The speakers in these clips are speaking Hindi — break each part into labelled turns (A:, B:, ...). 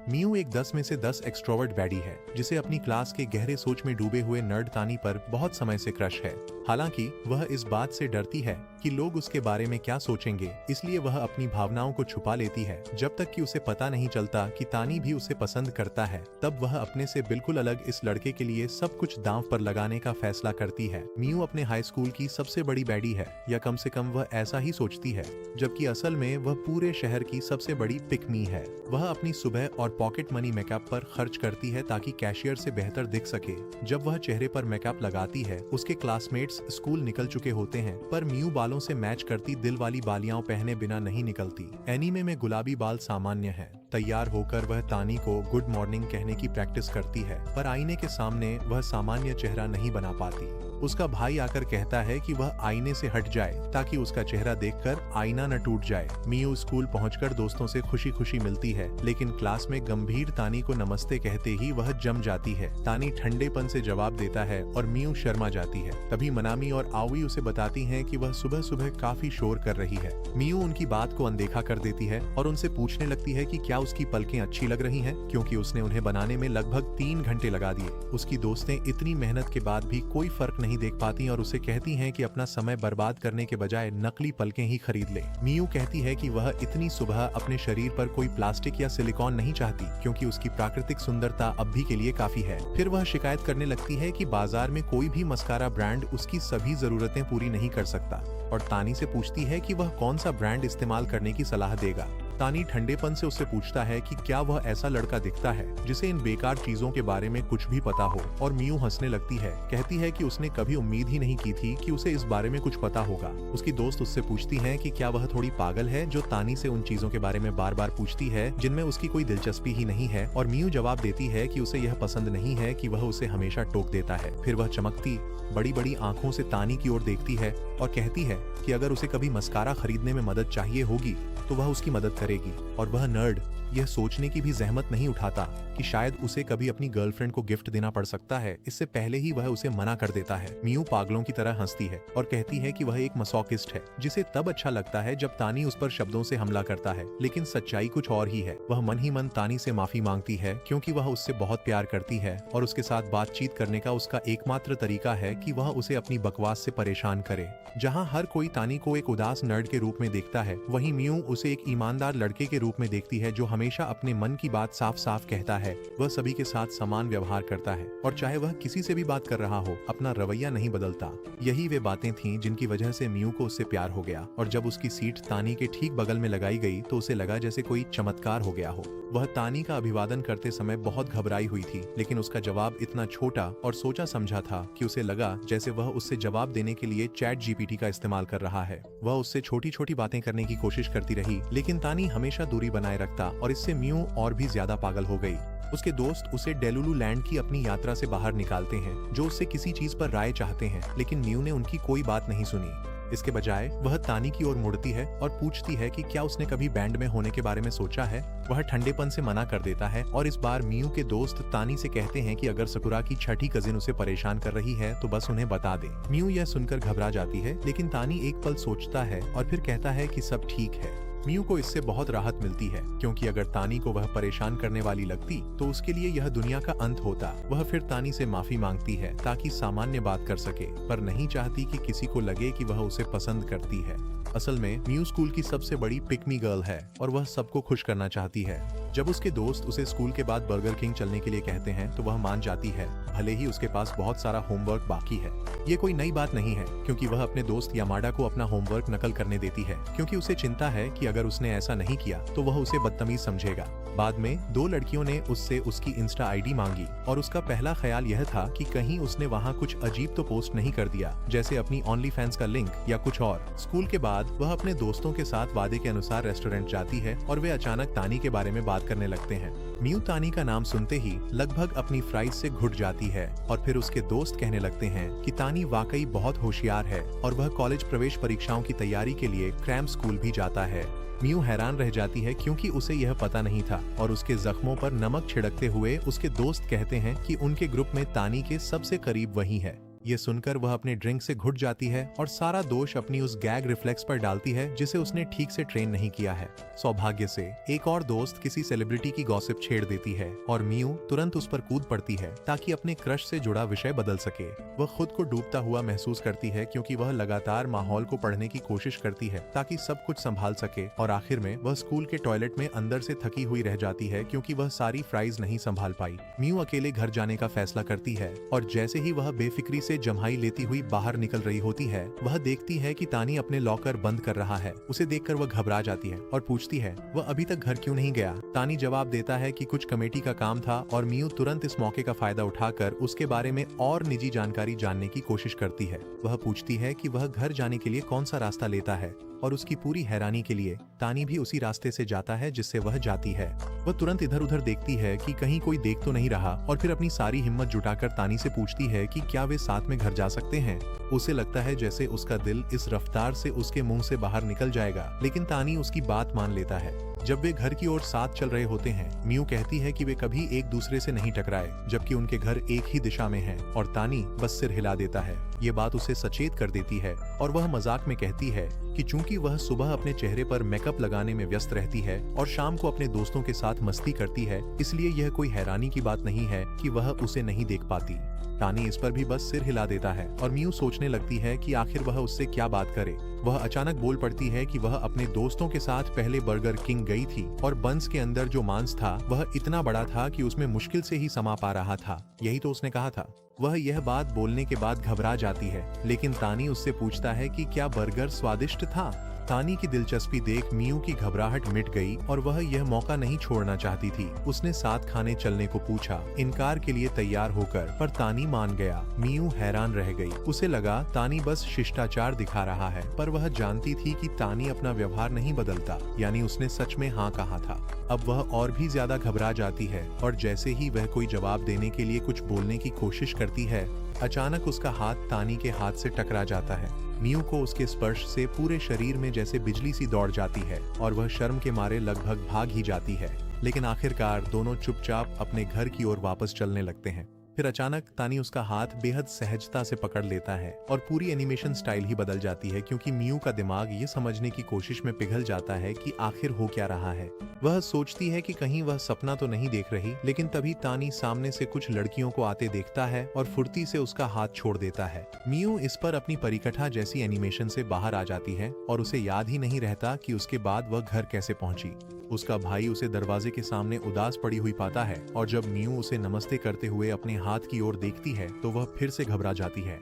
A: मियू एक 10 में से 10 एक्सट्रोवर्ट बैडी है जिसे अपनी क्लास के गहरे सोच में डूबे हुए नर्ड तानी पर बहुत समय से क्रश है। हालांकि वह इस बात से डरती है कि लोग उसके बारे में क्या सोचेंगे, इसलिए वह अपनी भावनाओं को छुपा लेती है जब तक कि उसे पता नहीं चलता कि तानी भी उसे पसंद करता है। तब वह अपने से बिल्कुल अलग इस लड़के के लिए सब कुछ दांव पर लगाने का फैसला करती है। मियू अपने हाई स्कूल की सबसे बड़ी बैडी है, या कम से कम वह ऐसा ही सोचती है, जबकि असल में वह पूरे शहर की सबसे बड़ी पिक मी है। वह अपनी सुबह और पॉकेट मनी मेकअप पर खर्च करती है ताकि कैशियर से बेहतर दिख सके। जब वह चेहरे पर मेकअप लगाती है, उसके क्लासमेट्स स्कूल निकल चुके होते हैं, पर मियू बालों से मैच करती दिल वाली बालियां पहने बिना नहीं निकलती। एनीमे में गुलाबी बाल सामान्य है। तैयार होकर वह तानी को गुड मॉर्निंग कहने की प्रैक्टिस करती है, पर आईने के सामने वह सामान्य चेहरा नहीं बना पाती। उसका भाई आकर कहता है कि वह आईने से हट जाए ताकि उसका चेहरा देखकर आईना न टूट जाए। मियू स्कूल पहुंचकर दोस्तों से खुशी खुशी मिलती है, लेकिन क्लास में गंभीर तानी को नमस्ते कहते ही वह जम जाती है। तानी ठंडेपन से जवाब देता है और मियू शर्मा जाती है। तभी मनामी और आवी उसे बताती हैं कि वह सुबह सुबह काफी शोर कर रही है। मियू उनकी बात को अनदेखा कर देती है और उनसे पूछने लगती है कि क्या उसकी पलकें अच्छी लग रही हैं, क्योंकि उसने उन्हें बनाने में लगभग 3 घंटे लगा दिए। उसकी दोस्तें इतनी मेहनत के बाद भी कोई फर्क नहीं देख पाती और उसे कहती हैं कि अपना समय बर्बाद करने के बजाय नकली पलकें ही खरीद ले। मियू कहती है कि वह इतनी सुबह अपने शरीर पर कोई प्लास्टिक या सिलिकॉन नहीं चाहती, क्योंकि उसकी प्राकृतिक सुंदरता अब भी के लिए काफी है। फिर वह शिकायत करने लगती है कि बाजार में कोई भी मस्कारा ब्रांड उसकी सभी जरूरतें पूरी नहीं कर सकता, और तानी से पूछती है कि वह कौन सा ब्रांड इस्तेमाल करने की सलाह देगा। तानी ठंडेपन से उससे पूछता है कि क्या वह ऐसा लड़का दिखता है जिसे इन बेकार चीजों के बारे में कुछ भी पता हो, और मियू हंसने लगती है। कहती है कि उसने कभी उम्मीद ही नहीं की थी कि उसे इस बारे में कुछ पता होगा। उसकी दोस्त उससे पूछती है कि क्या वह थोड़ी पागल है जो तानी से उन चीजों के बारे में बार बार पूछती है जिनमें उसकी कोई दिलचस्पी ही नहीं है, और मियू जवाब देती है कि उसे यह पसंद नहीं है कि वह उसे हमेशा टोक देता है। फिर वह चमकती बड़ी बड़ी आंखों से तानी की ओर देखती है और कहती है कि अगर उसे कभी मस्कारा खरीदने में मदद चाहिए होगी तो वह उसकी मदद करेगी। और वह नर्ड यह सोचने की भी जहमत नहीं उठाता कि शायद उसे कभी अपनी गर्लफ्रेंड को गिफ्ट देना पड़ सकता है, इससे पहले ही वह उसे मना कर देता है। मियू पागलों की तरह हंसती है और कहती है कि वह एक मसोकिस्ट है, जिसे तब अच्छा लगता है जब तानी उस पर शब्दों से हमला करता है, लेकिन सच्चाई कुछ और ही है। वह मन ही मन तानी से माफी मांगती है, क्योंकि वह उससे बहुत प्यार करती है और उसके साथ बातचीत करने का उसका एकमात्र तरीका है कि वह उसे अपनी बकवास से परेशान करे। जहाँ हर कोई तानी को एक उदास नर्ड के रूप में देखता है, वहीं मियू उसे एक ईमानदार लड़के के रूप में देखती है जो हमेशा अपने मन की बात साफ साफ कहता है। वह सभी के साथ समान व्यवहार करता है और चाहे वह किसी से भी बात कर रहा हो, अपना रवैया नहीं बदलता। यही वे बातें थीं जिनकी वजह से मियू को उससे प्यार हो गया, और जब उसकी सीट तानी के ठीक बगल में लगाई गई तो उसे लगा जैसे कोई चमत्कार हो गया हो। वह तानी का अभिवादन करते समय बहुत घबराई हुई थी, लेकिन उसका जवाब इतना छोटा और सोचा समझा था कि उसे लगा जैसे वह उससे जवाब देने के लिए चैट जीपीटी का इस्तेमाल कर रहा है। वह उससे छोटी छोटी बातें करने की कोशिश करती रही, लेकिन तानी हमेशा दूरी बनाए रखता, और इससे मियू और भी ज्यादा पागल हो गई। उसके दोस्त उसे डेलुलू लैंड की अपनी यात्रा से बाहर निकालते हैं, जो उससे किसी चीज पर राय चाहते हैं, लेकिन मियू ने उनकी कोई बात नहीं सुनी। इसके बजाय वह तानी की ओर मुड़ती है और पूछती है कि क्या उसने कभी बैंड में होने के बारे में सोचा है। वह ठंडेपन से मना कर देता है, और इस बार मियू के दोस्त तानी से कहते हैं कि अगर सकुरा की छठी कजिन उसे परेशान कर रही है तो बस उन्हें बता दे। मियू यह सुनकर घबरा जाती है, लेकिन तानी एक पल सोचता है और फिर कहता है कि सब ठीक है। मियू को इससे बहुत राहत मिलती है, क्योंकि अगर तानी को वह परेशान करने वाली लगती तो उसके लिए यह दुनिया का अंत होता। वह फिर तानी से माफी मांगती है ताकि सामान्य बात कर सके, पर नहीं चाहती कि किसी को लगे कि वह उसे पसंद करती है। असल में मियू स्कूल की सबसे बड़ी पिक मी गर्ल है और वह सबको खुश करना चाहती है। जब उसके दोस्त उसे स्कूल के बाद बर्गर किंग चलने के लिए कहते हैं तो वह मान जाती है, भले ही उसके पास बहुत सारा होमवर्क बाकी है। ये कोई नई बात नहीं है, क्योंकि वह अपने दोस्त यामाडा को अपना होमवर्क नकल करने देती है, क्योंकि उसे चिंता है कि अगर उसने ऐसा नहीं किया तो वह उसे बदतमीज समझेगा। बाद में 2 लड़कियों ने उससे उसकी इंस्टा आईडी मांगी, और उसका पहला ख्याल यह था कि कहीं उसने वहाँ कुछ अजीब तो पोस्ट नहीं कर दिया, जैसे अपनी ओनली फैंस का लिंक या कुछ और। स्कूल के बाद वह अपने दोस्तों के साथ वादे के अनुसार रेस्टोरेंट जाती है और वे अचानक तानी के बारे में बात करने लगते हैं। मियू तानी का नाम सुनते ही लगभग अपनी फ्राइज से घुट जाती है, और फिर उसके दोस्त कहने लगते हैं कि तानी वाकई बहुत होशियार है और वह कॉलेज प्रवेश परीक्षाओं की तैयारी के लिए क्रैम स्कूल भी जाता है। मियू हैरान रह जाती है, क्योंकि उसे यह पता नहीं था, और उसके जख्मों पर नमक छिड़कते हुए उसके दोस्त कहते हैं कि उनके ग्रुप में तानी के सबसे करीब वही है। ये सुनकर वह अपने ड्रिंक से घुट जाती है और सारा दोष अपनी उस गैग रिफ्लेक्स पर डालती है जिसे उसने ठीक से ट्रेन नहीं किया है। सौभाग्य से एक और दोस्त किसी सेलिब्रिटी की गॉसिप छेड़ देती है और मियू तुरंत उस पर कूद पड़ती है ताकि अपने क्रश से जुड़ा विषय बदल सके। वह खुद को डूबता हुआ महसूस करती है क्योंकि वह लगातार माहौल को पढ़ने की कोशिश करती है ताकि सब कुछ संभाल सके, और आखिर में वह स्कूल के टॉयलेट में अंदर से थकी हुई रह जाती है क्योंकि वह सारी फ्राइज नहीं संभाल पाई। मियू अकेले घर जाने का फैसला करती है और जैसे ही वह बेफिक्री से जम्हाई लेती हुई बाहर निकल रही होती है, वह देखती है कि तानी अपने लॉकर बंद कर रहा है। उसे देखकर वह घबरा जाती है और पूछती है वह अभी तक घर क्यों नहीं गया। तानी जवाब देता है कि कुछ कमेटी का काम था और मियू तुरंत इस मौके का फायदा उठाकर उसके बारे में और निजी जानकारी जानने की कोशिश करती है। वह पूछती है कि वह घर जाने के लिए कौन सा रास्ता लेता है और उसकी पूरी हैरानी के लिए तानी भी उसी रास्ते से जाता है जिससे वह जाती है। वह तुरंत इधर उधर देखती है कि कहीं कोई देख तो नहीं रहा और फिर अपनी सारी हिम्मत जुटाकर तानी से पूछती है कि क्या वे साथ में घर जा सकते हैं। उसे लगता है जैसे उसका दिल इस रफ्तार से उसके मुंह से बाहर निकल जाएगा, लेकिन तानी उसकी बात मान लेता है। जब वे घर की ओर साथ चल रहे होते हैं, मियू कहती है कि वे कभी एक दूसरे से नहीं टकराए जबकि उनके घर एक ही दिशा में हैं, और तानी बस सिर हिला देता है। ये बात उसे सचेत कर देती है और वह मजाक में कहती है कि चूंकि वह सुबह अपने चेहरे पर मेकअप लगाने में व्यस्त रहती है और शाम को अपने दोस्तों के साथ मस्ती करती है, इसलिए यह कोई हैरानी की बात नहीं है कि वह उसे नहीं देख पाती। तानी इस पर भी बस सिर हिला देता है और मियू सोचने लगती है कि आखिर वह उससे क्या बात करे। वह अचानक बोल पड़ती है कि वह अपने दोस्तों के साथ पहले बर्गर किंग गई थी और बंस के अंदर जो मांस था वह इतना बड़ा था कि उसमें मुश्किल से ही समा पा रहा था। यही तो उसने कहा था। वह यह बात बोलने के बाद घबरा जाती है, लेकिन तानी उससे पूछता है कि क्या बर्गर स्वादिष्ट था। तानी की दिलचस्पी देख मियू की घबराहट मिट गई और वह यह मौका नहीं छोड़ना चाहती थी। उसने साथ खाने चलने को पूछा, इनकार के लिए तैयार होकर, पर तानी मान गया। मियू हैरान रह गई। उसे लगा तानी बस शिष्टाचार दिखा रहा है, पर वह जानती थी कि तानी अपना व्यवहार नहीं बदलता, यानी उसने सच में हाँ कहा था। अब वह और भी ज्यादा घबरा जाती है और जैसे ही वह कोई जवाब देने के लिए कुछ बोलने की कोशिश करती है, अचानक उसका हाथ तानी के हाथ से टकरा जाता है। मियू को उसके स्पर्श से पूरे शरीर में जैसे बिजली सी दौड़ जाती है और वह शर्म के मारे लगभग भाग ही जाती है, लेकिन आखिरकार दोनों चुपचाप अपने घर की ओर वापस चलने लगते हैं। फिर अचानक तानी उसका हाथ बेहद सहजता से पकड़ लेता है और पूरी एनिमेशन स्टाइल ही बदल जाती है क्योंकि मियू का दिमाग ये समझने की कोशिश में पिघल जाता है कि आखिर हो क्या रहा है। वह सोचती है कि कहीं वह सपना तो नहीं देख रही, लेकिन तभी तानी सामने से कुछ लड़कियों को आते देखता है और फुर्ती से उसका हाथ छोड़ देता है। मियू इस पर अपनी परिकथा जैसी एनिमेशन से बाहर आ जाती है और उसे याद ही नहीं रहता कि उसके बाद वह घर कैसे पहुंची। उसका भाई उसे दरवाजे के सामने उदास पड़ी हुई पाता है और जब मियू उसे नमस्ते करते हुए अपने हाथ की ओर देखती है तो वह फिर से घबरा जाती है।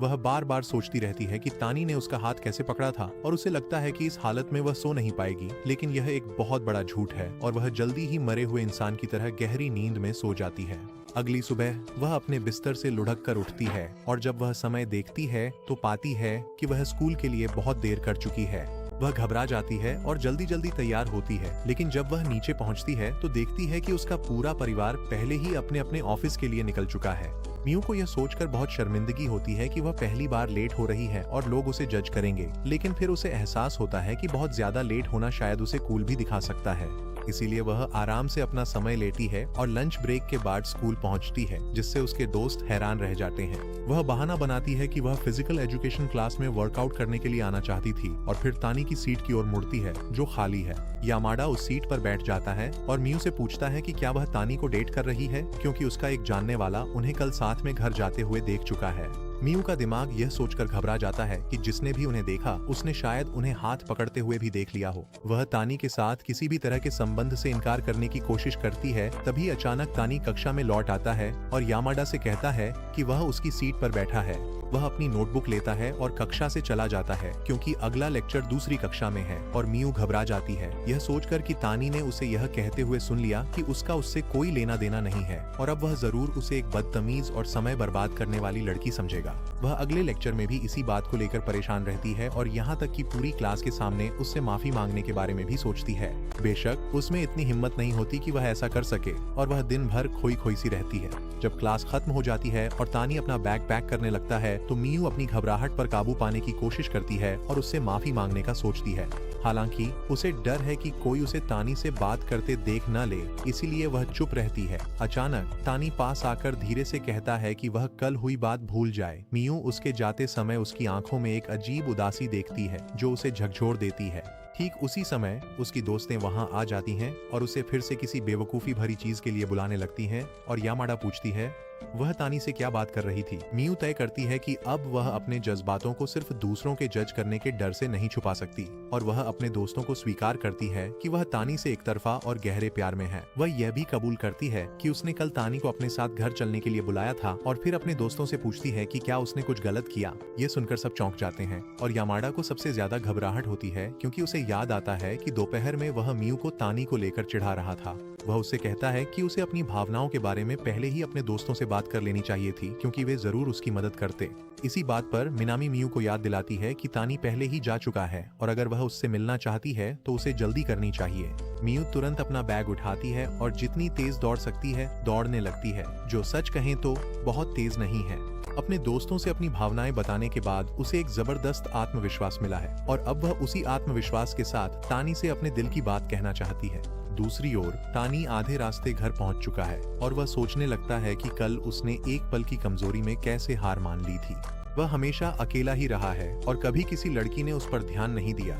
A: वह बार बार सोचती रहती है कि तानी ने उसका हाथ कैसे पकड़ा था और उसे लगता है कि इस हालत में वह सो नहीं पाएगी, लेकिन यह एक बहुत बड़ा झूठ है और वह जल्दी ही मरे हुए इंसान की तरह गहरी नींद में सो जाती है। अगली सुबह वह अपने बिस्तर से लुढ़क कर उठती है और जब वह समय देखती है तो पाती है कि वह स्कूल के लिए बहुत देर कर चुकी है। वह घबरा जाती है और जल्दी जल्दी तैयार होती है, लेकिन जब वह नीचे पहुंचती है तो देखती है कि उसका पूरा परिवार पहले ही अपने अपने ऑफिस के लिए निकल चुका है। मियू को यह सोचकर बहुत शर्मिंदगी होती है कि वह पहली बार लेट हो रही है और लोग उसे जज करेंगे, लेकिन फिर उसे एहसास होता है कि बहुत ज्यादा लेट होना शायद उसे कूल भी दिखा सकता है। इसीलिए वह आराम से अपना समय लेती है और लंच ब्रेक के बाद स्कूल पहुंचती है, जिससे उसके दोस्त हैरान रह जाते हैं। वह बहाना बनाती है कि वह फिजिकल एजुकेशन क्लास में वर्कआउट करने के लिए आना चाहती थी और फिर तानी की सीट की ओर मुड़ती है जो खाली है। यामाडा उस सीट पर बैठ जाता है और मियू से पूछता है कि क्या वह तानी को डेट कर रही है, क्योंकि उसका एक जानने वाला उन्हें कल साथ में घर जाते हुए देख चुका है। मियू का दिमाग यह सोचकर घबरा जाता है कि जिसने भी उन्हें देखा उसने शायद उन्हें हाथ पकड़ते हुए भी देख लिया हो। वह तानी के साथ किसी भी तरह के संबंध से इनकार करने की कोशिश करती है, तभी अचानक तानी कक्षा में लौट आता है और यामाडा से कहता है कि वह उसकी सीट पर बैठा है। वह अपनी नोटबुक लेता है और कक्षा से चला जाता है क्योंकि अगला लेक्चर दूसरी कक्षा में है और मियू घबरा जाती है, यह सोचकर कि तानी ने उसे यह कहते हुए सुन लिया कि उसका उससे कोई लेना देना नहीं है और अब वह जरूर उसे एक बदतमीज और समय बर्बाद करने वाली लड़की समझेगा। वह अगले लेक्चर में भी इसी बात को लेकर परेशान रहती है और यहाँ तक कि पूरी क्लास के सामने उससे माफी मांगने के बारे में भी सोचती है। बेशक उसमें इतनी हिम्मत नहीं होती कि वह ऐसा कर सके और वह दिन भर खोई खोई सी रहती है। जब क्लास खत्म हो जाती है और तानी अपना बैग पैक करने लगता है तो मियू अपनी घबराहट पर काबू पाने की कोशिश करती है और उससे माफी मांगने का सोचती है। हालांकि उसे डर है कि कोई उसे तानी से बात करते देख न ले, इसीलिए वह चुप रहती है। अचानक तानी पास आकर धीरे से कहता है कि वह कल हुई बात भूल जाए। मियू उसके जाते समय उसकी आंखों में एक अजीब उदासी देखती है जो उसे झकझोर देती है। ठीक उसी समय उसकी दोस्तें वहां आ जाती हैं और उसे फिर से किसी बेवकूफी भरी चीज के लिए बुलाने लगती हैं और यामाडा पूछती है वह तानी से क्या बात कर रही थी। मियू तय करती है कि अब वह अपने जज्बातों को सिर्फ दूसरों के जज करने के डर से नहीं छुपा सकती और वह अपने दोस्तों को स्वीकार करती है कि वह तानी से एक तरफा और गहरे प्यार में है। वह यह भी कबूल करती है कि उसने कल तानी को अपने साथ घर चलने के लिए बुलाया था और फिर अपने दोस्तों से पूछती है कि क्या उसने कुछ गलत किया। ये सुनकर सब चौंक जाते हैं और यामाडा को सबसे ज्यादा घबराहट होती है क्योंकि उसे याद आता है कि दोपहर में वह मियू को तानी को लेकर चिढ़ा रहा था। वह उससे कहता है कि उसे अपनी भावनाओं के बारे में पहले ही अपने दोस्तों से बात कर लेनी चाहिए थी क्योंकि वे जरूर उसकी मदद करते। इसी बात पर मिनामी मियू को याद दिलाती है कि तानी पहले ही जा चुका है और अगर वह उससे मिलना चाहती है तो उसे जल्दी करनी चाहिए। मियू तुरंत अपना बैग उठाती है और जितनी तेज दौड़ सकती है दौड़ने लगती है, जो सच कहें तो बहुत तेज नहीं है। अपने दोस्तों से अपनी भावनाएं बताने के बाद उसे एक जबरदस्त आत्मविश्वास मिला है और अब वह उसी आत्मविश्वास के साथ तानी से अपने दिल की बात कहना चाहती है। दूसरी ओर तानी आधे रास्ते घर पहुंच चुका है और वह सोचने लगता है कि कल उसने एक पल की कमजोरी में कैसे हार मान ली थी। वह हमेशा अकेला ही रहा है और कभी किसी लड़की ने उस पर ध्यान नहीं दिया।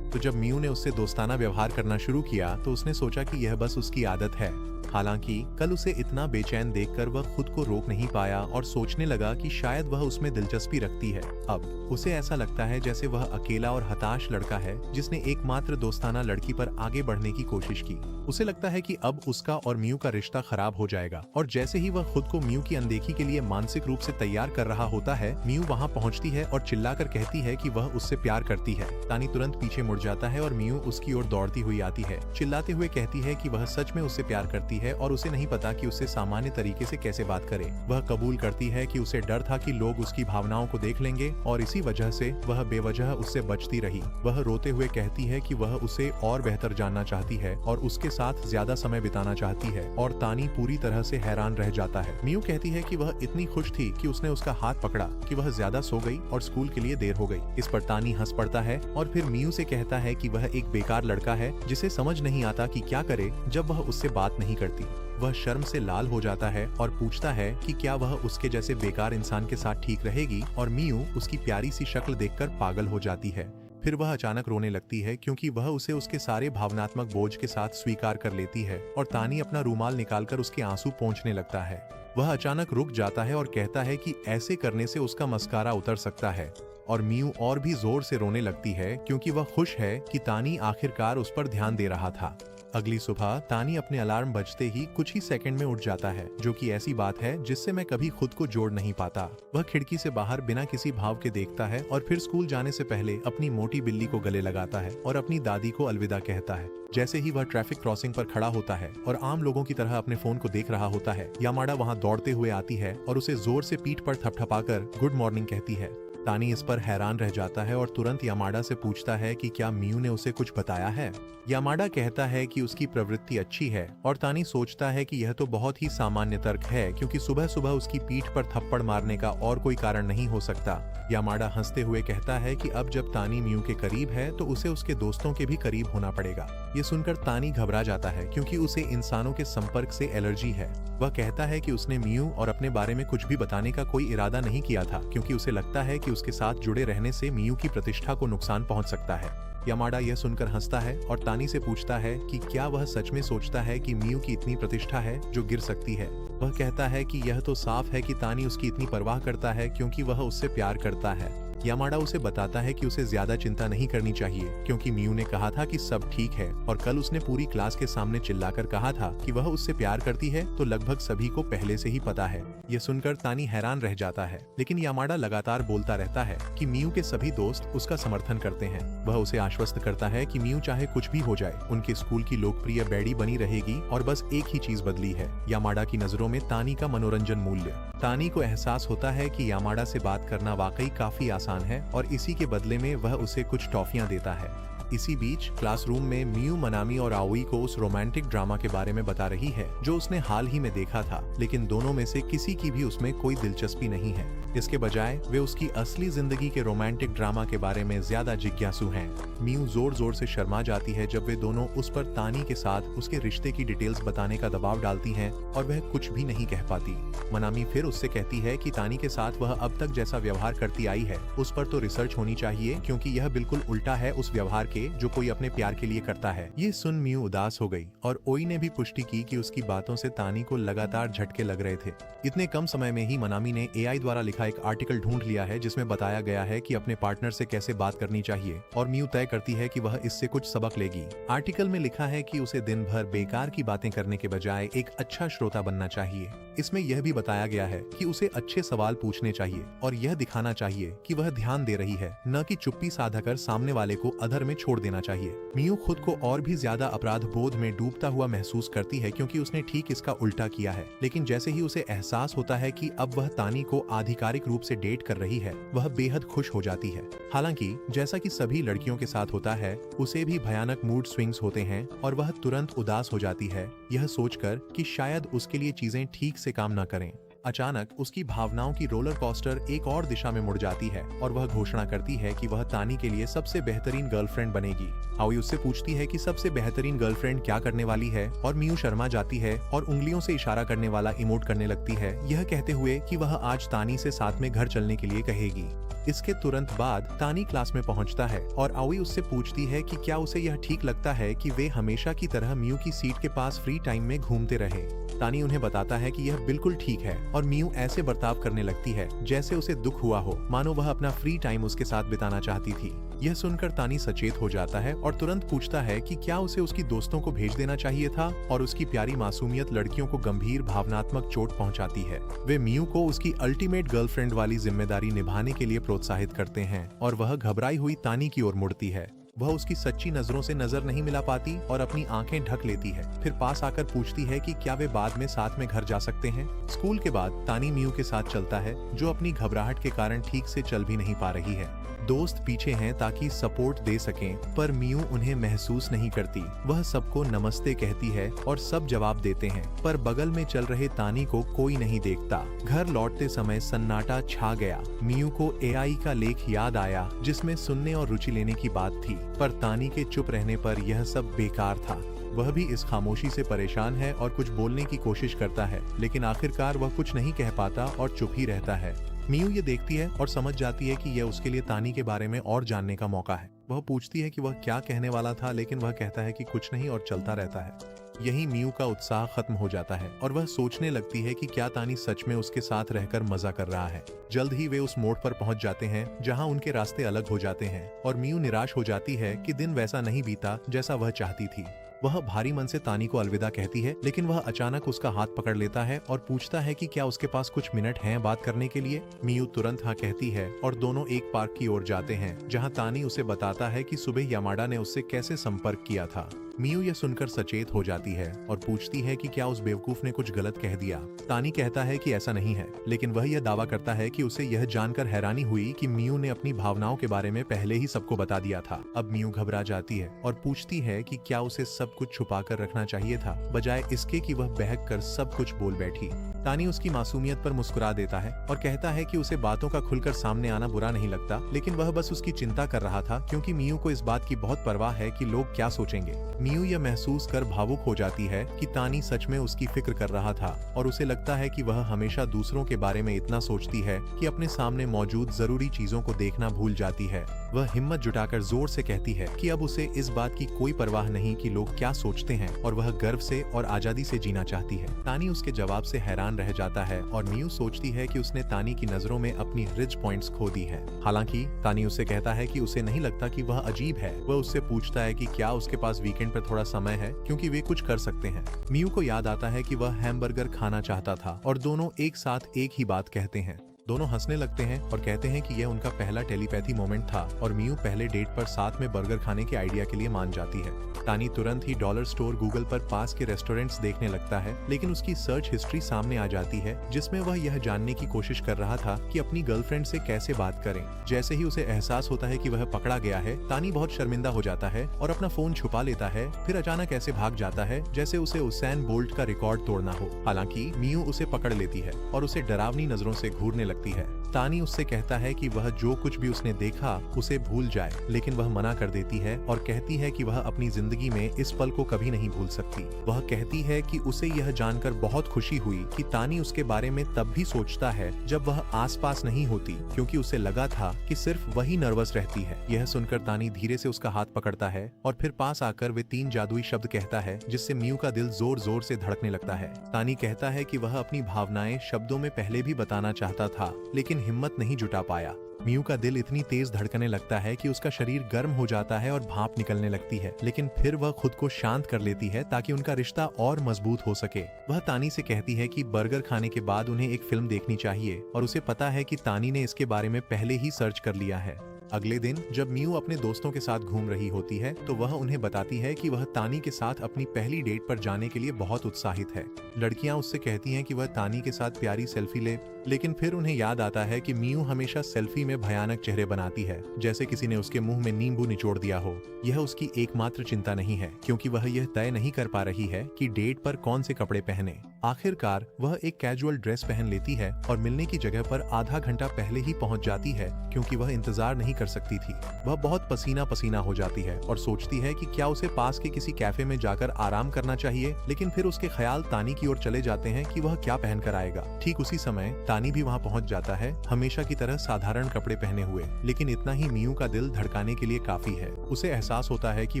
A: तो जब मियू ने उससे दोस्ताना व्यवहार करना शुरू किया तो उसने सोचा कि यह बस उसकी आदत है। हालांकि कल उसे इतना बेचैन देखकर वह खुद को रोक नहीं पाया और सोचने लगा कि शायद वह उसमें दिलचस्पी रखती है। अब उसे ऐसा लगता है जैसे वह अकेला और हताश लड़का है जिसने एकमात्र दोस्ताना लड़की पर आगे बढ़ने की कोशिश की। उसे लगता है कि अब उसका और मियू का रिश्ता खराब हो जाएगा और जैसे ही वह खुद को मियू की अनदेखी के लिए मानसिक रूप से तैयार कर रहा होता है, मियू वहां पहुंचती है और चिल्लाकर कहती है कि वह उससे प्यार करती है। तानी तुरंत पीछे मुड़ जाता है और मियू उसकी ओर दौड़ती हुई आती है, चिल्लाते हुए कहती है कि वह सच में उससे प्यार करती है और उसे नहीं पता कि उससे सामान्य तरीके से कैसे बात करे। वह कबूल करती है कि उसे डर था कि लोग उसकी भावनाओं को देख लेंगे और इसी वजह से वह बेवजह उससे बचती रही। वह रोते हुए कहती है कि वह उसे और बेहतर जानना चाहती है और उसके साथ ज्यादा समय बिताना चाहती है और तानी पूरी तरह से हैरान रह जाता है। मियू कहती है कि वह इतनी खुश थी कि उसने उसका हाथ पकड़ा कि वह ज्यादा सो गई और स्कूल के लिए देर हो गई। इस पर तानी हंस पड़ता है और फिर मियू से कहता है कि वह एक बेकार लड़का है जिसे समझ नहीं आता कि क्या करे जब वह उससे बात नहीं करती। वह शर्म से लाल हो जाता है और पूछता है कि क्या वह उसके जैसे बेकार इंसान के साथ ठीक रहेगी और मियू उसकी प्यारी सी शक्ल देखकर पागल हो जाती है। फिर वह अचानक रोने लगती है क्योंकि वह उसे उसके सारे भावनात्मक बोझ के साथ स्वीकार कर लेती है और तानी अपना रूमाल निकालकर उसके आंसू पोंछने लगता है। वह अचानक रुक जाता है और कहता है कि ऐसे करने से उसका मस्कारा उतर सकता है और मियू और भी जोर से रोने लगती है क्योंकि वह खुश है कि तानी आखिरकार उस पर ध्यान दे रहा था। अगली सुबह तानी अपने अलार्म बजते ही कुछ ही सेकंड में उठ जाता है, जो कि ऐसी बात है जिससे मैं कभी खुद को जोड़ नहीं पाता। वह खिड़की से बाहर बिना किसी भाव के देखता है और फिर स्कूल जाने से पहले अपनी मोटी बिल्ली को गले लगाता है और अपनी दादी को अलविदा कहता है। जैसे ही वह ट्रैफिक क्रॉसिंग पर खड़ा होता है और आम लोगों की तरह अपने फोन को देख रहा होता है, यामाडा वहां दौड़ते हुए आती है और उसे जोर से पीठ पर थपथपाकर गुड मॉर्निंग कहती है। तानी इस पर हैरान रह जाता है और तुरंत यामाडा से पूछता है कि क्या मियू ने उसे कुछ बताया है। यामाडा कहता है कि उसकी प्रवृत्ति अच्छी है और तानी सोचता है कि यह तो बहुत ही सामान्य तर्क है क्योंकि सुबह सुबह उसकी पीठ पर थप्पड़ मारने का और कोई कारण नहीं हो सकता। यामाडा हंसते हुए कहता है कि अब जब तानी मियू के करीब है तो उसे उसके दोस्तों के भी करीब होना पड़ेगा। ये सुनकर तानी घबरा जाता है क्योंकि उसे इंसानों के संपर्क से एलर्जी है। वह कहता है कि उसने मियू और अपने बारे में कुछ भी बताने का कोई इरादा नहीं किया था क्योंकि उसे लगता है कि उसके साथ जुड़े रहने से मियू की प्रतिष्ठा को नुकसान पहुंच सकता है। यामाडा यह सुनकर हंसता है और तानी से पूछता है कि क्या वह सच में सोचता है कि मियू की इतनी प्रतिष्ठा है जो गिर सकती है। वह कहता है कि यह तो साफ है कि तानी उसकी इतनी परवाह करता है क्योंकि वह उससे प्यार करता है। यामाडा उसे बताता है कि उसे ज्यादा चिंता नहीं करनी चाहिए क्योंकि मियू ने कहा था कि सब ठीक है और कल उसने पूरी क्लास के सामने चिल्लाकर कहा था कि वह उससे प्यार करती है, तो लगभग सभी को पहले से ही पता है। यह सुनकर तानी हैरान रह जाता है, लेकिन यामाडा लगातार बोलता रहता है कि मियू के सभी दोस्त उसका समर्थन करते हैं। वह उसे आश्वस्त करता है कि मियू चाहे कुछ भी हो जाए, उनके स्कूल की लोकप्रिय बैडी बनी रहेगी और बस एक ही चीज बदली है, यामाडा की नजरों में तानी का मनोरंजन मूल्य। तानी को एहसास होता है कि यामाडा से बात करना वाकई काफी आसान है और इसी के बदले में वह उसे कुछ टॉफियां देता है। इसी बीच क्लासरूम में मियू मनामी और आओई को उस रोमांटिक ड्रामा के बारे में बता रही है जो उसने हाल ही में देखा था, लेकिन दोनों में से किसी की भी उसमें कोई दिलचस्पी नहीं है। इसके बजाय वे उसकी असली जिंदगी के रोमांटिक ड्रामा के बारे में ज्यादा जिज्ञासु हैं। मियू जोर जोर से शर्मा जाती है जब वे दोनों उस पर तानी के साथ उसके रिश्ते की डिटेल्स बताने का दबाव डालती हैं और वह कुछ भी नहीं कह पाती। मनामी फिर उससे कहती है कि तानी के साथ वह अब तक जैसा व्यवहार करती आई है उस पर तो रिसर्च होनी चाहिए, क्योंकि यह बिल्कुल उल्टा है उस व्यवहार के जो कोई अपने प्यार के लिए करता है। ये सुन मियू उदास हो गई और ओई ने भी पुष्टि की कि उसकी बातों से तानी को लगातार झटके लग रहे थे। इतने कम समय में ही मनामी ने एआई द्वारा लिखा एक आर्टिकल ढूंढ लिया है जिसमें बताया गया है कि अपने पार्टनर से कैसे बात करनी चाहिए, और मियू तय करती है कि वह इससे कुछ सबक लेगी। आर्टिकल में लिखा है कि उसे दिन भर बेकार की बातें करने के बजाय एक अच्छा श्रोता बनना चाहिए। इसमें यह भी बताया गया है कि उसे अच्छे सवाल पूछने चाहिए और यह दिखाना चाहिए कि वह ध्यान दे रही है, न कि चुप्पी साधकर सामने वाले को अधर में छोड़ देना चाहिए। मियू खुद को और भी ज्यादा अपराध बोध में डूबता हुआ महसूस करती है क्योंकि उसने ठीक इसका उल्टा किया है, लेकिन जैसे ही उसे एहसास होता है कि अब वह तानी को आधिकारिक रूप से डेट कर रही है, वह बेहद खुश हो जाती है। हालांकि जैसा कि सभी लड़कियों के साथ होता है, उसे भी भयानक मूड स्विंग्स होते हैं और वह तुरंत उदास हो जाती है, यह सोचकर कि शायद उसके लिए चीजें ठीक से काम न करें। अचानक उसकी भावनाओं की रोलर कोस्टर एक और दिशा में मुड़ जाती है और वह घोषणा करती है कि वह तानी के लिए सबसे बेहतरीन गर्लफ्रेंड बनेगी। आओई उससे पूछती है कि सबसे बेहतरीन गर्लफ्रेंड क्या करने वाली है, और मियू शर्मा जाती है और उंगलियों से इशारा करने वाला इमोट करने लगती है, यह कहते हुए कि वह आज तानी से साथ में घर चलने के लिए कहेगी। इसके तुरंत बाद तानी क्लास में पहुंचता है और आओई उससे पूछती है कि क्या उसे यह ठीक लगता है कि वे हमेशा की तरह मियू की सीट के पास फ्री टाइम में घूमते रहे। तानी उन्हें बताता है कि यह बिल्कुल ठीक है और मियू ऐसे बर्ताव करने लगती है जैसे उसे दुख हुआ हो, मानो वह अपना फ्री टाइम उसके साथ बिताना चाहती थी। यह सुनकर तानी सचेत हो जाता है और तुरंत पूछता है कि क्या उसे उसकी दोस्तों को भेज देना चाहिए था, और उसकी प्यारी मासूमियत लड़कियों को गंभीर भावनात्मक चोट पहुंचाती है। वे मियू को उसकी अल्टीमेट गर्लफ्रेंड वाली जिम्मेदारी निभाने के लिए प्रोत्साहित करते हैं और वह घबराई हुई तानी की ओर मुड़ती है। वह उसकी सच्ची नजरों से नजर नहीं मिला पाती और अपनी आंखें ढक लेती है। फिर पास आकर पूछती है कि क्या वे बाद में साथ में घर जा सकते हैं। स्कूल के बाद तानी मियू के साथ चलता है, जो अपनी घबराहट के कारण ठीक से चल भी नहीं पा रही है। दोस्त पीछे हैं ताकि सपोर्ट दे सकें, पर मियू उन्हें महसूस नहीं करती। वह सबको नमस्ते कहती है और सब जवाब देते हैं, पर बगल में चल रहे तानी को कोई नहीं देखता। घर लौटते समय सन्नाटा छा गया। मियू को एआई का लेख याद आया जिसमें सुनने और रुचि लेने की बात थी, पर तानी के चुप रहने पर यह सब बेकार था। वह भी इस खामोशी से परेशान है और कुछ बोलने की कोशिश करता है, लेकिन आखिरकार वह कुछ नहीं कह पाता और चुप ही रहता है। मियू ये देखती है और समझ जाती है कि यह उसके लिए तानी के बारे में और जानने का मौका है। वह पूछती है कि वह क्या कहने वाला था, लेकिन वह कहता है कि कुछ नहीं और चलता रहता है। यही मियू का उत्साह खत्म हो जाता है और वह सोचने लगती है कि क्या तानी सच में उसके साथ रहकर मजा कर रहा है। जल्द ही वे उस मोड़ पर पहुंच जाते हैं जहां उनके रास्ते अलग हो जाते हैं और मियू निराश हो जाती है कि दिन वैसा नहीं बीता जैसा वह चाहती थी। वह भारी मन से तानी को अलविदा कहती है, लेकिन वह अचानक उसका हाथ पकड़ लेता है और पूछता है कि क्या उसके पास कुछ मिनट हैं बात करने के लिए। मियू तुरंत हाँ कहती है और दोनों एक पार्क की ओर जाते हैं जहां तानी उसे बताता है कि सुबह यामाडा ने उससे कैसे संपर्क किया था। मियू यह सुनकर सचेत हो जाती है और पूछती है कि क्या उस बेवकूफ ने कुछ गलत कह दिया। तानी कहता है कि ऐसा नहीं है, लेकिन वह यह दावा करता है कि उसे यह जानकर हैरानी हुई कि मियू ने अपनी भावनाओं के बारे में पहले ही सबको बता दिया था। अब मियू घबरा जाती है और पूछती है कि क्या उसे सब कुछ छुपा कर रखना चाहिए था, बजाय इसके कि वह बहक कर सब कुछ बोल बैठी। तानी उसकी मासूमियत पर मुस्कुरा देता है और कहता है कि उसे बातों का खुलकर सामने आना बुरा नहीं लगता, लेकिन वह बस उसकी चिंता कर रहा था क्योंकि मियू को इस बात की बहुत परवाह है कि लोग क्या सोचेंगे। मियू यह महसूस कर भावुक हो जाती है कि तानी सच में उसकी फिक्र कर रहा था और उसे लगता है कि वह हमेशा दूसरों के बारे में इतना सोचती है कि अपने सामने मौजूद जरूरी चीजों को देखना भूल जाती है। वह हिम्मत जुटाकर जोर से कहती है कि अब उसे इस बात की कोई परवाह नहीं कि लोग क्या सोचते हैं और वह गर्व से और आजादी से जीना चाहती है। तानी उसके जवाब से हैरान रह जाता है और मियू सोचती है कि उसने तानी की नजरों में अपनी रिच पॉइंट्स खो दी है। हालांकि तानी उससे कहता है कि उसे नहीं लगता कि वह अजीब है। वह उससे पूछता है कि क्या उसके पास वीकेंड पर थोड़ा समय है क्योंकि वे कुछ कर सकते हैं। मियू को याद आता है कि वह हैमबर्गर खाना चाहता था और दोनों एक साथ एक ही बात कहते हैं। दोनों हंसने लगते हैं और कहते हैं कि यह उनका पहला टेलीपैथी मोमेंट था और मियू पहले डेट पर साथ में बर्गर खाने के आइडिया के लिए मान जाती है। तानी तुरंत ही डॉलर स्टोर गूगल पर पास के रेस्टोरेंट्स देखने लगता है, लेकिन उसकी सर्च हिस्ट्री सामने आ जाती है जिसमें वह यह जानने की कोशिश कर रहा था कि अपनी गर्लफ्रेंड से कैसे बात करें। जैसे ही उसे एहसास होता है कि वह पकड़ा गया है, तानी बहुत शर्मिंदा हो जाता है और अपना फोन छुपा लेता है, फिर अचानक ऐसे भाग जाता है जैसे उसे उसैन बोल्ट का रिकॉर्ड तोड़ना हो। हालांकि मियू उसे पकड़ लेती है और उसे डरावनी नजरों से घूरने लगती है। तानी उससे कहता है कि वह जो कुछ भी उसने देखा उसे भूल जाए, लेकिन वह मना कर देती है और कहती है कि वह अपनी जिंदगी में इस पल को कभी नहीं भूल सकती। वह कहती है कि उसे यह जानकर बहुत खुशी हुई कि तानी उसके बारे में तब भी सोचता है जब वह आसपास नहीं होती, क्योंकि उसे लगा था कि सिर्फ वही नर्वस रहती है। यह सुनकर तानी धीरे से उसका हाथ पकड़ता है और फिर पास आकर वे 3 जादुई शब्द कहता है, जिससे मियू का दिल जोर जोर से धड़कने लगता है। तानी कहता है कि वह अपनी भावनाएं शब्दों में पहले भी बताना चाहता था, लेकिन हिम्मत नहीं जुटा पाया। मियू का दिल इतनी तेज धड़कने लगता है कि उसका शरीर गर्म हो जाता है और भाप निकलने लगती है, लेकिन फिर वह खुद को शांत कर लेती है ताकि उनका रिश्ता और मजबूत हो सके। वह तानी से कहती है कि बर्गर खाने के बाद उन्हें एक फिल्म देखनी चाहिए और उसे पता है कि तानी ने इसके बारे में पहले ही सर्च कर लिया है। अगले दिन जब मियू अपने दोस्तों के साथ घूम रही होती है तो वह उन्हें बताती है कि वह तानी के साथ अपनी पहली डेट पर जाने के लिए बहुत उत्साहित है। लड़कियां उससे कहती हैं कि वह तानी के साथ प्यारी सेल्फी ले, लेकिन फिर उन्हें याद आता है कि मियू हमेशा सेल्फी में भयानक चेहरे बनाती है, जैसे किसी ने उसके मुंह में नींबू निचोड़ दिया हो। यह उसकी एकमात्र चिंता नहीं है, क्योंकि वह यह तय नहीं कर पा रही है कि डेट पर कौन से कपड़े पहने। आखिरकार वह एक कैजुअल ड्रेस पहन लेती है और मिलने की जगह पर आधा घंटा पहले ही पहुंच जाती है, क्योंकि वह इंतजार नहीं कर सकती थी। वह बहुत पसीना पसीना हो जाती है और सोचती है कि क्या उसे पास के किसी कैफे में जाकर आराम करना चाहिए, लेकिन फिर उसके ख्याल तानी की ओर चले जाते हैं कि वह क्या पहन कर आएगा। ठीक उसी समय तानी भी वहां पहुंच जाता है, हमेशा की तरह साधारण कपड़े पहने हुए, लेकिन इतना ही मियू का दिल धड़काने के लिए काफी है। उसे एहसास होता है कि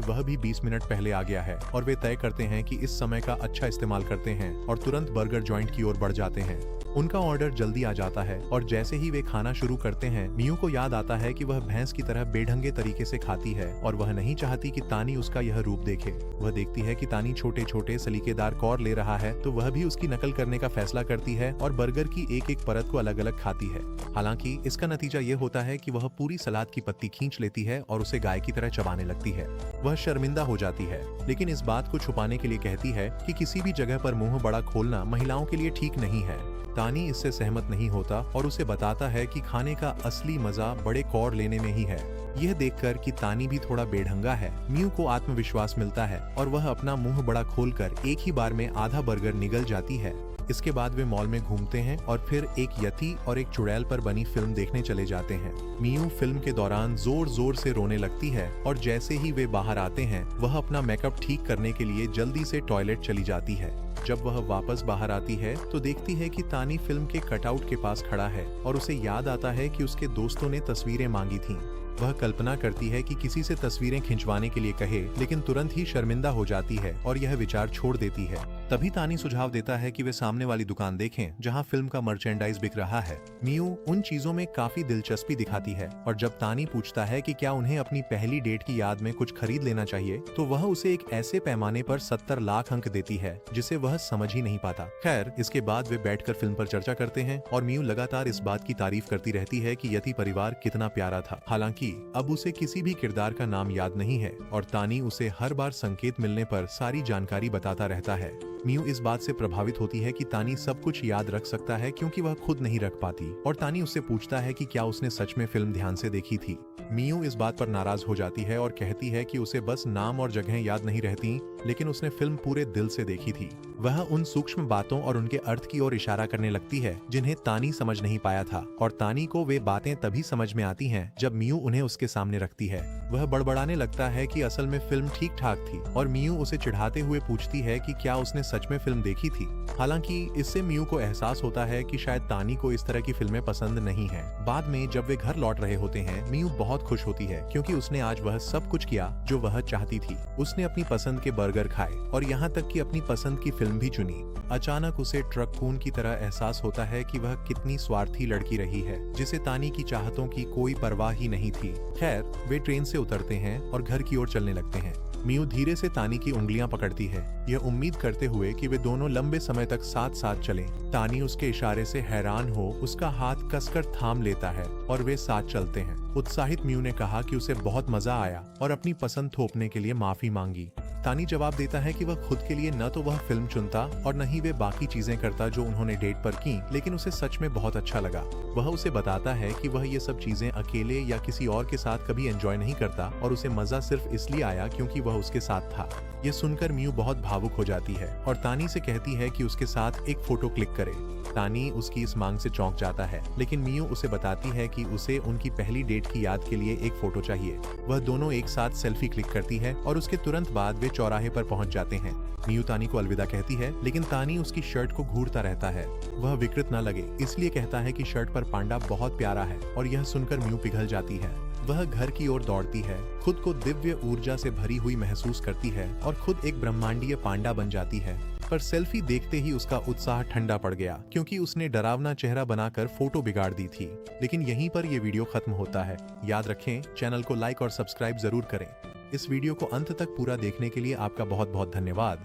A: वह भी 20 मिनट पहले आ गया है और वे तय करते हैं कि इस समय का अच्छा इस्तेमाल करते हैं और तुरंत बर्गर जॉइंट की ओर बढ़ जाते हैं। उनका ऑर्डर जल्दी आ जाता है और जैसे ही वे खाना शुरू करते हैं, मियू को याद आता है कि वह भैंस की तरह बेढंगे तरीके से खाती है और वह नहीं चाहती कि तानी उसका यह रूप देखे। वह देखती है कि तानी छोटे छोटे सलीकेदार कौर ले रहा है, तो वह भी उसकी नकल करने का फैसला करती है और बर्गर की एक एक परत को अलग अलग खाती है। हालांकि इसका नतीजा ये होता है कि वह पूरी सलाद की पत्ती खींच लेती है और उसे गाय की तरह चबाने लगती है। वह शर्मिंदा हो जाती है, लेकिन इस बात को छुपाने के लिए कहती है कि किसी भी जगह पर मुंह बड़ा खोलना महिलाओं के लिए ठीक नहीं है। तानी इससे सहमत नहीं होता और उसे बताता है कि खाने का असली मजा बड़े कौर लेने में ही है। यह देखकर कि तानी भी थोड़ा बेढंगा है, मियू को आत्मविश्वास मिलता है और वह अपना मुंह बड़ा खोलकर एक ही बार में आधा बर्गर निगल जाती है। इसके बाद वे मॉल में घूमते हैं और फिर एक यति और एक चुड़ैल पर बनी फिल्म देखने चले जाते हैं। मियू फिल्म के दौरान जोर जोर से रोने लगती है और जैसे ही वे बाहर आते हैं, वह अपना मेकअप ठीक करने के लिए जल्दी से टॉयलेट चली जाती है। जब वह वापस बाहर आती है तो देखती है कि तानी फिल्म के कटआउट के पास खड़ा है और उसे याद आता है कि उसके दोस्तों ने तस्वीरें मांगी थीं। वह कल्पना करती है कि किसी से तस्वीरें खिंचवाने के लिए कहे, लेकिन तुरंत ही शर्मिंदा हो जाती है और यह विचार छोड़ देती है। तभी तानी सुझाव देता है कि वे सामने वाली दुकान देखें जहां फिल्म का मर्चेंडाइज बिक रहा है। मियू उन चीजों में काफी दिलचस्पी दिखाती है और जब तानी पूछता है कि क्या उन्हें अपनी पहली डेट की याद में कुछ खरीद लेना चाहिए, तो वह उसे एक ऐसे पैमाने पर 70 लाख अंक देती है जिसे वह समझ ही नहीं पाता। खैर, इसके बाद वे बैठकर फिल्म पर चर्चा करते हैं और मियू लगातार इस बात की तारीफ करती रहती है कि यति परिवार कितना प्यारा था। हालांकि अब उसे किसी भी किरदार का नाम याद नहीं है और तानी उसे हर बार संकेत मिलने पर सारी जानकारी बताता रहता है। मियू इस बात से प्रभावित होती है कि तानी सब कुछ याद रख सकता है क्योंकि वह खुद नहीं रख पाती, और तानी उससे पूछता है कि क्या उसने सच में फिल्म ध्यान से देखी थी। मियू इस बात पर नाराज हो जाती है और कहती है कि उसे बस नाम और जगहें याद नहीं रहती, लेकिन उसने फिल्म पूरे दिल से देखी थी। वह उन सूक्ष्म बातों और उनके अर्थ की ओर इशारा करने लगती है जिन्हें तानी समझ नहीं पाया था, और तानी को वे बातें तभी समझ में आती हैं जब मियू उन्हें उसके सामने रखती है। वह बड़बड़ाने लगता है कि असल में फिल्म ठीक ठाक थी और मियू उसे चिढ़ाते हुए पूछती है कि क्या उसने सच में फिल्म देखी थी। हालांकि इससे मियू को एहसास होता है कि शायद तानी को इस तरह की फिल्में पसंद नहीं है। बाद में जब वे घर लौट रहे होते हैं, मियू बहुत खुश होती है क्योंकि उसने आज वह सब कुछ किया जो वह चाहती थी। उसने अपनी पसंद के बर्गर खाए और यहाँ तक कि अपनी पसंद की फिल्म भी चुनी। अचानक उसे ट्रक खून की तरह एहसास होता है कि वह कितनी स्वार्थी लड़की रही है जिसे तानी की चाहतों की कोई परवाह ही नहीं थी। खैर, वे ट्रेन से उतरते हैं और घर की ओर चलने लगते हैं। मियू धीरे से तानी की उंगलियां पकड़ती है, यह उम्मीद करते हुए कि वे दोनों लंबे समय तक साथ साथ चलें। तानी उसके इशारे से हैरान हो उसका हाथ कसकर थाम लेता है और वे साथ चलते हैं। उत्साहित म्यू ने कहा कि उसे बहुत मजा आया और अपनी पसंद थोपने के लिए माफी मांगी। तानी जवाब देता है कि वह खुद के लिए न तो वह फिल्म चुनता और न ही वे बाकी चीजें करता जो उन्होंने डेट पर की, लेकिन उसे सच में बहुत अच्छा लगा। वह उसे बताता है कि वह ये सब चीजें अकेले या किसी और के साथ कभी एंजॉय नहीं करता और उसे मजा सिर्फ इसलिए आया क्योंकि वह उसके साथ था। यह सुनकर म्यू बहुत भावुक हो जाती है और तानी से कहती है कि उसके साथ एक फोटो क्लिक करे। तानी उसकी इस मांग से चौंक जाता है, लेकिन म्यू उसे बताती है कि उसे उनकी पहली डेट की याद के लिए एक फोटो चाहिए। वह दोनों एक साथ सेल्फी क्लिक करती है और उसके तुरंत बाद वे चौराहे पर पहुंच जाते हैं। म्यू तानी को अलविदा कहती है, लेकिन तानी उसकी शर्ट को घूरता रहता है। वह विकृत न लगे इसलिए कहता है कि शर्ट पर पांडा बहुत प्यारा है और यह सुनकर म्यू पिघल जाती है। वह घर की ओर दौड़ती है, खुद को दिव्य ऊर्जा से भरी हुई महसूस करती है और खुद एक ब्रह्मांडीय पांडा बन जाती है। पर सेल्फी देखते ही उसका उत्साह ठंडा पड़ गया क्योंकि उसने डरावना चेहरा बनाकर फोटो बिगाड़ दी थी। लेकिन यहीं पर यह वीडियो खत्म होता है। याद रखें, चैनल को लाइक और सब्सक्राइब जरूर करें। इस वीडियो को अंत तक पूरा देखने के लिए आपका बहुत बहुत धन्यवाद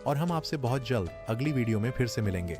A: और हम आपसे बहुत जल्द अगली वीडियो में फिर से मिलेंगे।